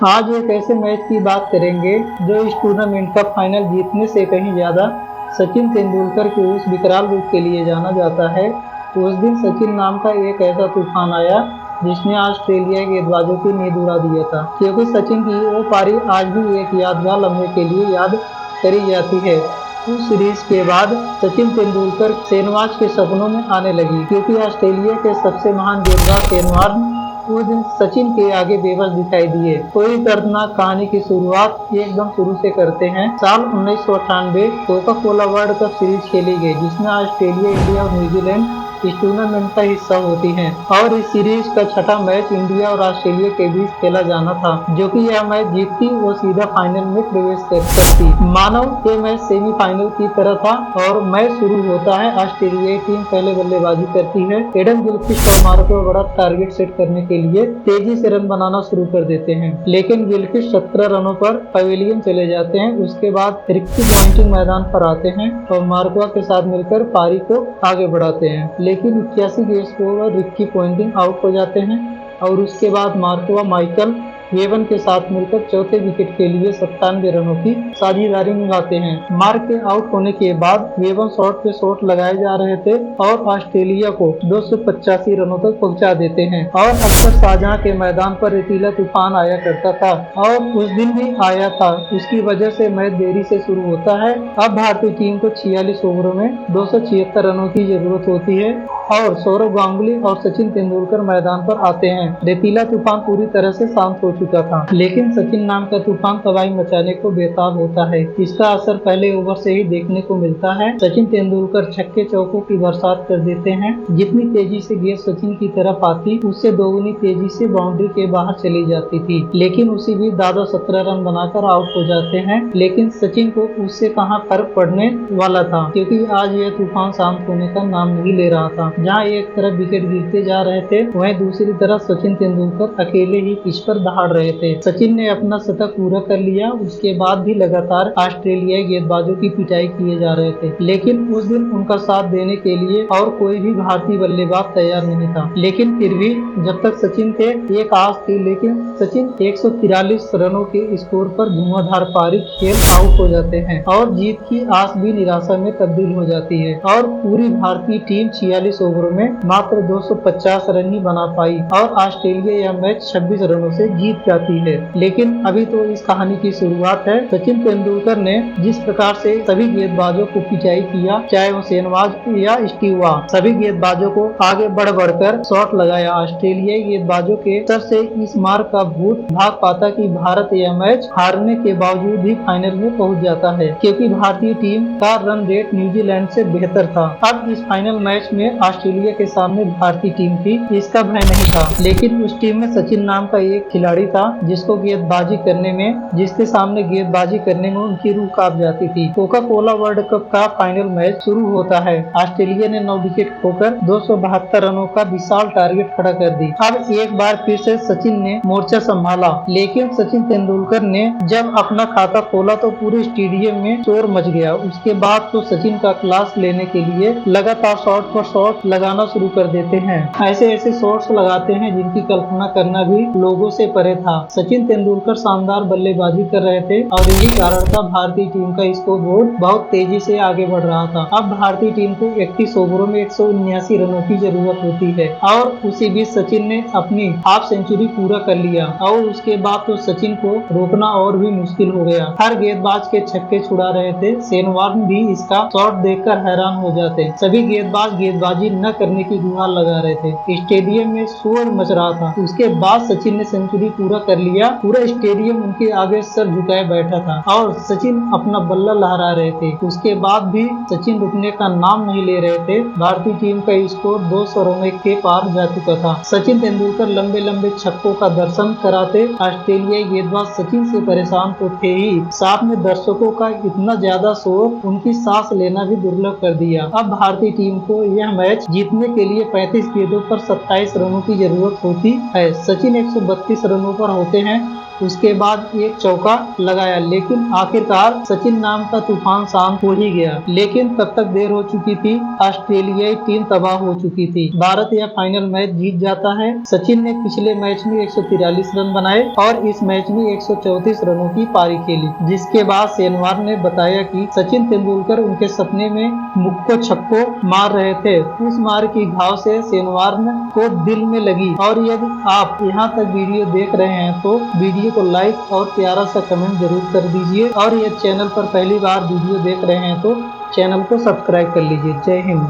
आज एक ऐसे मैच की बात करेंगे जो इस टूर्नामेंट का फाइनल जीतने से कहीं ज़्यादा सचिन तेंदुलकर के उस विकराल रूप के लिए जाना जाता है। उस दिन सचिन नाम का एक ऐसा तूफान आया जिसने ऑस्ट्रेलिया के गेंदबाजों की नींद उड़ा दिया था, क्योंकि सचिन की वो पारी आज भी एक यादगार लम्हे के लिए याद करी जाती है। उस सीरीज के बाद सचिन तेंदुलकर शेनवाज के सपनों में आने लगी, क्योंकि ऑस्ट्रेलिया के सबसे महान गेंदबाज शेनवाज उस दिन सचिन के आगे बेबस दिखाई दिए। तो इस दर्दनाक कहानी की शुरुआत एकदम शुरू से करते हैं। साल 1998 Coca Cola world cup series खेली गई, जिसमें ऑस्ट्रेलिया, इंडिया और न्यूजीलैंड इस टूर्नामेंट का हिस्सा होती हैं। और इस सीरीज का छठा मैच इंडिया और ऑस्ट्रेलिया के बीच खेला जाना था। जो कि यह मैच जीतती वो सीधा फाइनल में प्रवेश करती। मानो ये मैच सेमीफाइनल की तरह था और मैच शुरू होता है। ऑस्ट्रेलियाई टीम पहले बल्लेबाजी करती है। एडम गिलक्रिस्ट और मार्को बड़ा टारगेट सेट करने के लिए तेजी से रन बनाना शुरू कर देते हैं, लेकिन गिलक्रिस्ट 17 रनों पर पवेलियन चले जाते हैं। उसके बाद रिक्की पॉन्टिंग मैदान पर आते हैं और मार्को के साथ मिलकर पारी को आगे बढ़ाते हैं, लेकिन 81 के स्कोर पर रिक्की पॉन्टिंग आउट हो जाते हैं और उसके बाद मार्को माइकल वेवन के साथ मिलकर चौथे विकेट के लिए 97 रनों की साझेदारी निभाते हैं। मार्क के आउट होने के बाद वेवन शॉट पे शॉट लगाए जा रहे थे और ऑस्ट्रेलिया को 285 रनों तक पहुंचा देते हैं। और अक्सर शाहजहां के मैदान पर रेतीला तूफान आया करता था और उस दिन भी आया था। उसकी वजह से मैच देरी से शुरू होता है। अब भारतीय टीम को 46 ओवरों में 276 रनों की जरूरत होती है और सौरव गांगुली और सचिन तेंदुलकर मैदान पर आते हैं। रेतीला तूफान पूरी तरह से शांत हो चुका था, लेकिन सचिन नाम का तूफान तबाही मचाने को बेताब होता है। इसका असर पहले ओवर से ही देखने को मिलता है। सचिन तेंदुलकर छक्के चौकों की बरसात कर देते हैं। जितनी तेजी से गेंद सचिन की तरफ आती, उससे दोगुनी तेजी से बाउंड्री के बाहर चली जाती थी, लेकिन उसी भी दादा 17 रन बनाकर आउट हो जाते हैं। लेकिन सचिन को उससे कहाँ फर्क पड़ने वाला था, क्योंकि आज यह तूफान शांत होने का नाम नहीं ले रहा था। जहां एक तरफ विकेट गिरते जा रहे थे, वहीं दूसरी तरफ सचिन तेंदुलकर अकेले ही पिच पर दहाड़ रहे थे। सचिन ने अपना शतक पूरा कर लिया। उसके बाद भी लगातार ऑस्ट्रेलियाई गेंदबाजों की पिटाई किए जा रहे थे, लेकिन उस दिन उनका साथ देने के लिए और कोई भी भारतीय बल्लेबाज तैयार नहीं था। लेकिन फिर भी जब तक सचिन थे एक आस थी, लेकिन सचिन 143 रनों के स्कोर पर धुआंधार पारी खेल आउट हो जाते हैं और जीत की आस भी निराशा में तब्दील हो जाती है और पूरी भारतीय टीम 46 ओवरों में मात्र 250 रन ही बना पाई और ऑस्ट्रेलिया यह मैच 26 रनों से जीत जाती है। लेकिन अभी तो इस कहानी की शुरुआत है। सचिन तेंदुलकर ने जिस प्रकार से सभी गेंदबाजों को पिटाई किया, चाहे वो शेनवाज या स्टीव वॉ, सभी गेंदबाजों को आगे बढ़ बढ़कर शॉट लगाया। ऑस्ट्रेलियाई गेंदबाजों के सर से इस मार का भूत भाग पाता कि भारत यह मैच हारने के बावजूद भी फाइनल में पहुंच जाता है, क्योंकि भारतीय टीम का रन रेट न्यूजीलैंड से बेहतर था। अब इस फाइनल मैच में ऑस्ट्रेलिया के सामने भारतीय टीम थी, इसका भय नहीं था, लेकिन उस टीम में सचिन नाम का एक खिलाड़ी था जिसको जिसके सामने गेंदबाजी करने में उनकी रूह कांप जाती थी। कोका कोला वर्ल्ड कप का फाइनल मैच शुरू होता है। ऑस्ट्रेलिया ने 9 विकेट खोकर 272 रनों का विशाल टारगेट खड़ा कर दी। अब एक बार फिर से सचिन ने मोर्चा संभाला, लेकिन सचिन तेंदुलकर ने जब अपना खाता खोला तो पूरे स्टेडियम में शोर मच गया। उसके बाद तो सचिन का क्लास लेने के लिए लगातार शॉट पर शॉट लगाना शुरू कर देते हैं। ऐसे ऐसे शॉट्स लगाते हैं जिनकी कल्पना करना भी लोगों से परे था। सचिन तेंदुलकर शानदार बल्लेबाजी कर रहे थे और यही कारण था भारतीय टीम का स्कोर बोर्ड बहुत तेजी से आगे बढ़ रहा था। अब भारतीय टीम को 31 ओवरों में 179 रनों की जरूरत होती है और उसी बीच सचिन ने अपनी हाफ सेंचुरी पूरा कर लिया और उसके बाद तो सचिन को रोकना और भी मुश्किल हो गया। हर गेंदबाज के छक्के छुड़ा रहे थे। शेनवाज भी इसका शॉट देखकर हैरान हो जाते। सभी गेंदबाज गेंदबाजी न करने की गुहार लगा रहे थे। स्टेडियम में शोर मच रहा था। उसके बाद सचिन ने सेंचुरी पूरा कर लिया। पूरा स्टेडियम उनके आगे सर झुकाए बैठा था और सचिन अपना बल्ला लहरा रहे थे। उसके बाद भी सचिन रुकने का नाम नहीं ले रहे थे। भारतीय टीम का स्कोर 200 रनों के पार जा चुका था। सचिन तेंदुलकर लंबे लंबे छक्कों का दर्शन कराते। ऑस्ट्रेलियाई गेंदबाज सचिन से परेशान तो थे ही, साथ में दर्शकों का इतना ज्यादा शोर उनकी सांस लेना भी दुर्लभ कर दिया। अब भारतीय टीम को यह मैच जीतने के लिए 35 गेंदों पर 27 रनों की जरूरत होती है। सचिन 132 रनों पर होते हैं उसके बाद एक चौका लगाया, लेकिन आखिरकार सचिन नाम का तूफान शांत हो ही गया। लेकिन तब तक देर हो चुकी थी, ऑस्ट्रेलियाई टीम तबाह हो चुकी थी। भारत यह फाइनल मैच जीत जाता है। सचिन ने पिछले मैच में 143 रन बनाए और इस मैच में 134 रनों की पारी खेली, जिसके बाद सेनवार ने बताया कि सचिन तेंदुलकर उनके सपने में मुक्को छक्को मार रहे थे। उस मार की घाव से सेनवार को दिल में लगी। और यदि आप यहाँ तक वीडियो देख रहे हैं तो वीडियो को लाइक और प्यारा सा कमेंट जरूर कर दीजिए, और यदि चैनल पर पहली बार वीडियो देख रहे हैं तो चैनल को सब्सक्राइब कर लीजिए। जय हिंद।